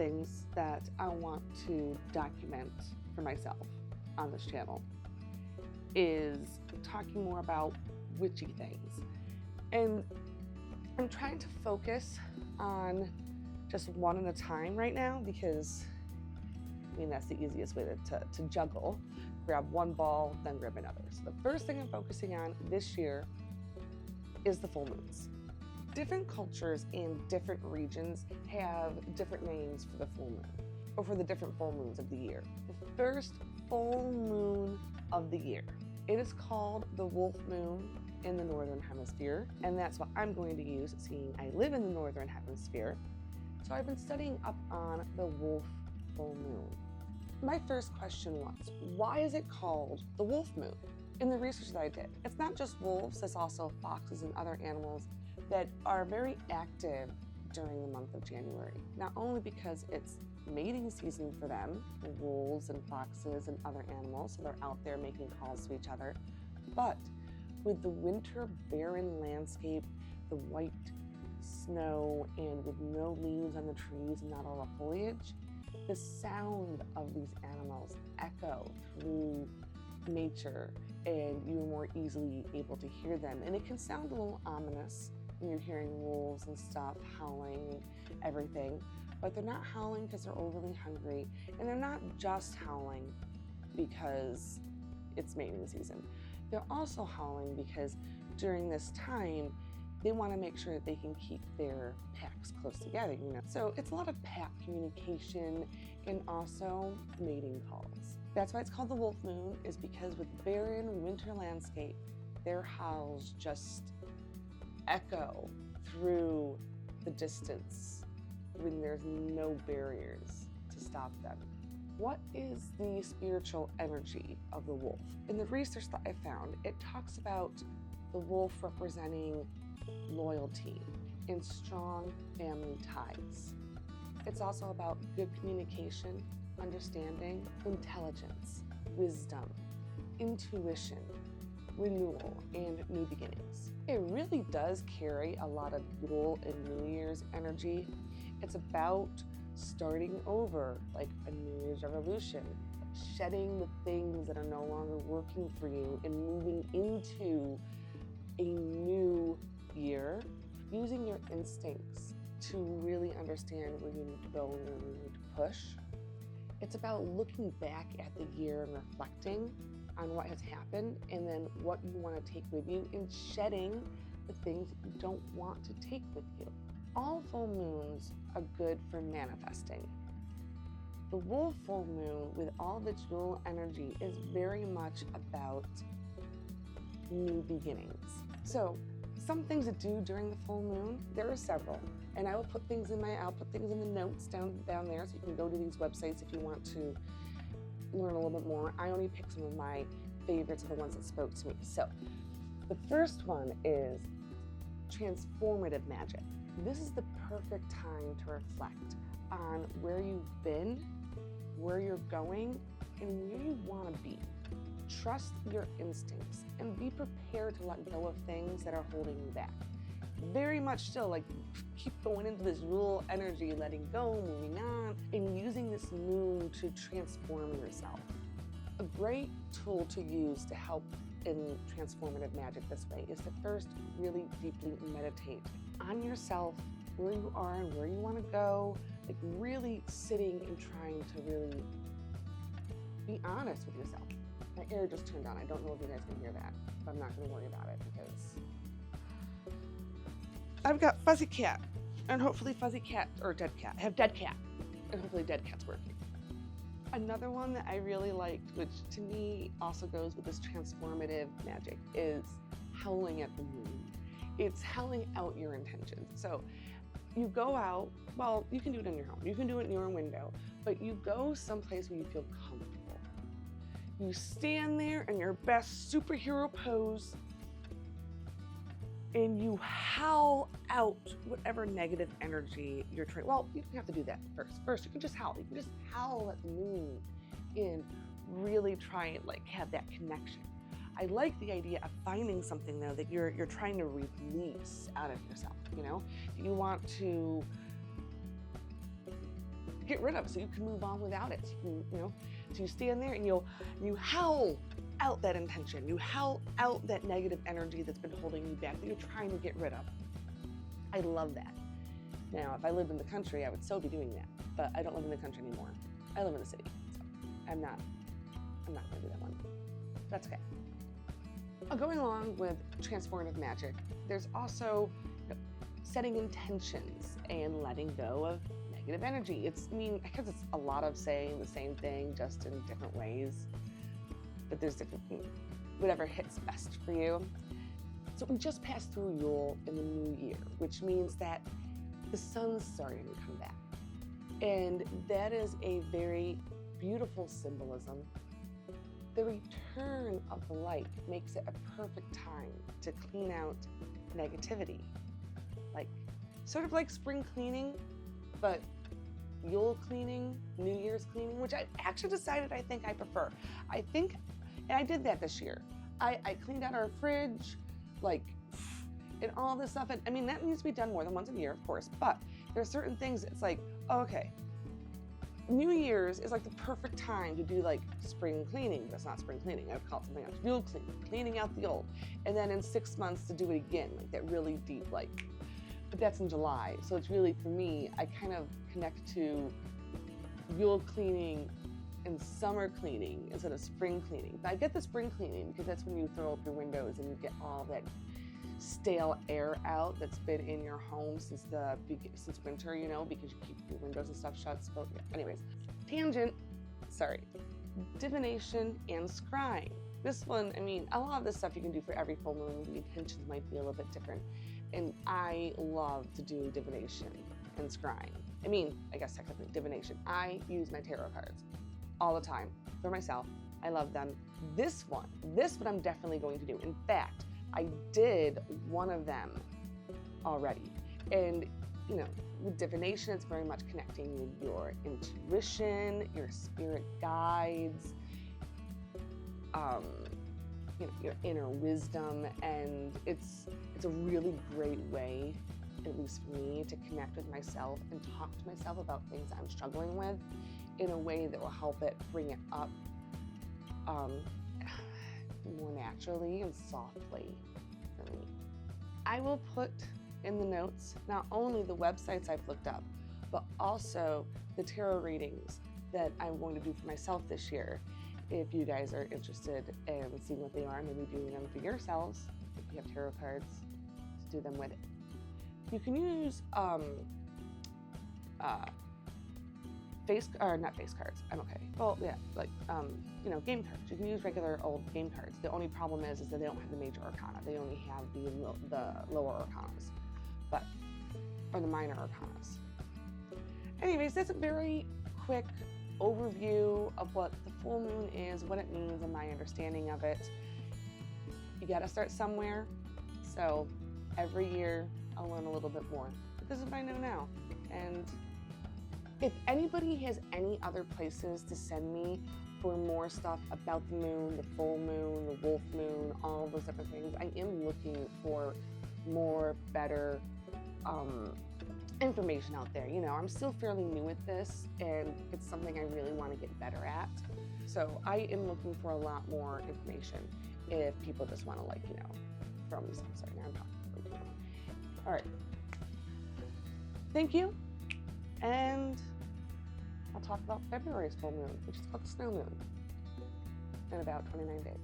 things that I want to document for myself on this channel is talking more about witchy things. And I'm trying to focus on just one at a time right now because, I mean, that's the easiest way to juggle. Grab one ball, then grab another. So the first thing I'm focusing on this year is the full moons. Different cultures in different regions have different names for the full moon, or for the different full moons of the year. The first full moon of the year, it is called the wolf moon in the Northern Hemisphere, and that's what I'm going to use, seeing I live in the Northern Hemisphere. So I've been studying up on the wolf full moon. My first question was, why is it called the wolf moon? In the research that I did, it's not just wolves, it's also foxes and other animals that are very active during the month of January. Not only because it's mating season for them, the wolves and foxes and other animals, so they're out there making calls to each other, but with the winter barren landscape, the white snow, and with no leaves on the trees and not all the foliage, the sound of these animals echo through nature, and you're more easily able to hear them. And it can sound a little ominous when you're hearing wolves and stuff howling and everything, but they're not howling because they're overly hungry, and they're not just howling because it's mating season. They're also howling because during this time, they want to make sure that they can keep their packs close together, you know. So it's a lot of pack communication and also mating calls. That's why it's called the wolf moon, is because with barren winter landscape, their howls just echo through the distance when there's no barriers to stop them. What is the spiritual energy of the wolf? In the research that I found, it talks about the wolf representing loyalty and strong family ties. It's also about good communication, understanding, intelligence, wisdom, intuition, renewal, and new beginnings. It really does carry a lot of Yule and New Year's energy. It's about starting over, like a New Year's revolution, shedding the things that are no longer working for you and moving into a new year, using your instincts to really understand where you need to go and where you need to push. It's about looking back at the year and reflecting on what has happened, and then what you want to take with you, and shedding the things that you don't want to take with you. All full moons are good for manifesting. The wolf full moon, with all of its Yule energy, is very much about new beginnings. So some things to do during the full moon, there are several, and I'll put things in the notes down there, so you can go to these websites if you want to learn a little bit more. I only picked some of my favorites of the ones that spoke to me. So the first one is transformative magic. This is the perfect time to reflect on where you've been, where you're going, and where you want to be. Trust your instincts and be prepared to let go of things that are holding you back. Very much still, like, keep going into this Yule energy, letting go, moving on, and using this moon to transform yourself. A great tool to use to help in transformative magic this way is to first really deeply meditate on yourself, where you are and where you want to go, like really sitting and trying to really be honest with yourself. My air just turned on. I don't know if you guys can hear that, but I'm not going to worry about it because I've got fuzzy cat, and hopefully fuzzy cat, or dead cat. I have dead cat, and hopefully dead cat's working. Another one that I really liked, which to me also goes with this transformative magic, is howling at the moon. It's howling out your intentions. So you go out, well, you can do it in your home, you can do it in your window, but you go someplace where you feel comfortable. You stand there in your best superhero pose, and you howl out whatever negative energy you're trying. Well, you don't have to do that first. First, you can just howl. You can just howl at the moon and really try and like have that connection. I like the idea of finding something though that you're trying to release out of yourself. You know, you want to get rid of, so you can move on without it. So you stand there and you howl out that intention. You howl out that negative energy that's been holding you back, that you're trying to get rid of. I love that. Now, if I lived in the country, I would still be doing that, but I don't live in the country anymore. I live in the city, so I'm not going to do that one. That's okay. Going along with transformative magic, there's also setting intentions and letting go of negative energy. I guess it's a lot of saying the same thing, just in different ways, but there's different, whatever hits best for you. So we just passed through Yule in the new year, which means that the sun's starting to come back. And that is a very beautiful symbolism. The return of the light makes it a perfect time to clean out negativity. Sort of like spring cleaning, but Yule cleaning, New Year's cleaning, which I actually decided I think I prefer. And I did that this year. I cleaned out our fridge, and all this stuff. And I mean, that needs to be done more than once a year, of course, but there's certain things, it's like, okay, New Year's is the perfect time to do spring cleaning, but it's not spring cleaning. I would call it something else. Yule cleaning, cleaning out the old. And then in 6 months to do it again, that really deep, but that's in July. So it's really, for me, I kind of connect to Yule cleaning and summer cleaning instead of spring cleaning. But I get the spring cleaning because that's when you throw up your windows and you get all that stale air out that's been in your home since winter, because you keep your windows and stuff shut. So anyways, tangent, sorry. Divination and scrying. This one, a lot of this stuff you can do for every full moon. The intentions might be a little bit different. And I love to do divination and scrying. I guess technically divination. I use my tarot cards all the time for myself. I love them. This one I'm definitely going to do. In fact, I did one of them already. And, with divination, it's very much connecting with your intuition, your spirit guides, your inner wisdom, and it's a really great way, at least for me, to connect with myself and talk to myself about things I'm struggling with in a way that will help it bring it up more naturally and softly for me. I will put in the notes not only the websites I've looked up, but also the tarot readings that I'm going to do for myself this year. If you guys are interested in seeing what they are, maybe doing them for yourselves, if you have tarot cards, to do them with it. You can use not face cards. I'm okay. Well, yeah, game cards. You can use regular old game cards. The only problem is that they don't have the major arcana. They only have the lower arcanas, or the minor arcanas. Anyways, that's a very quick overview of what the full moon is, what it means, and my understanding of it. You got to start somewhere, so every year I'll learn a little bit more. But this is what I know now. And if anybody has any other places to send me for more stuff about the moon, the full moon, the wolf moon, all those different things, I am looking for more, better information out there. I'm still fairly new at this, and it's something I really want to get better at. So I am looking for a lot more information if people just want to throw me some. Sorry, now I'm talking. All right. Thank you. And I'll talk about February's full moon, which is called the snow moon, in about 29 days.